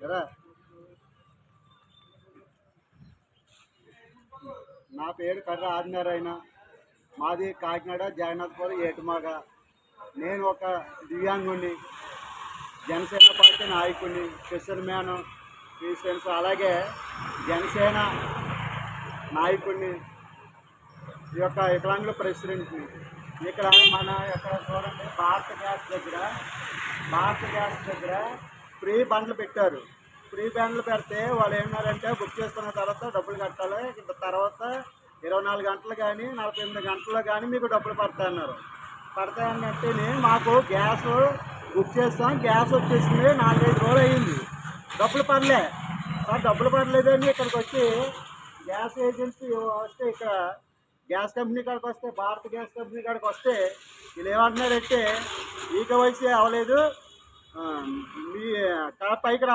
కదా. నా పేరు కర్ర ఆదినారాయణ. మాది కాకినాడ జగన్నాథపురం ఏటుమాగ. నేను ఒక దివ్యాంగుని, జనసేన పార్టీ నాయకుడిని, స్పెషల్ మ్యాన్ క్రిస్టియన్స్, అలాగే జనసేన నాయకుడిని, ఈ యొక్క వికలాంగుల ప్రెసిడెంట్ని. ఇక్కడ చూడండి, భారత గ్యాస్ దగ్గర ఫ్రీ బండ్లు పెట్టారు. ఫ్రీ బండ్లు పెడితే వాళ్ళు ఏమన్నారంటే, బుక్ చేసుకున్న తర్వాత డబ్బులు కట్టాలి, తర్వాత 24 గంటలు కానీ 48 గంటల్లో కానీ మీకు డబ్బులు పడతాయన్నారు. పడతాయన్నట్టు మాకు గ్యాస్ బుక్ చేస్తాం, గ్యాస్ వచ్చేసింది, 4-5 రోజులు అయ్యింది, డబ్బులు పడలే. సార్ డబ్బులు పడలేదని ఇక్కడికి వచ్చి గ్యాస్ ఏజెన్సీ వస్తే, ఇక్కడ గ్యాస్ కంపెనీ కాడికి వస్తే, భారత గ్యాస్ కంపెనీ కాడికి వస్తే వీళ్ళు ఏమంటున్నారంటే, ఈకేవైసీ అవ్వలేదు, మీ పైకి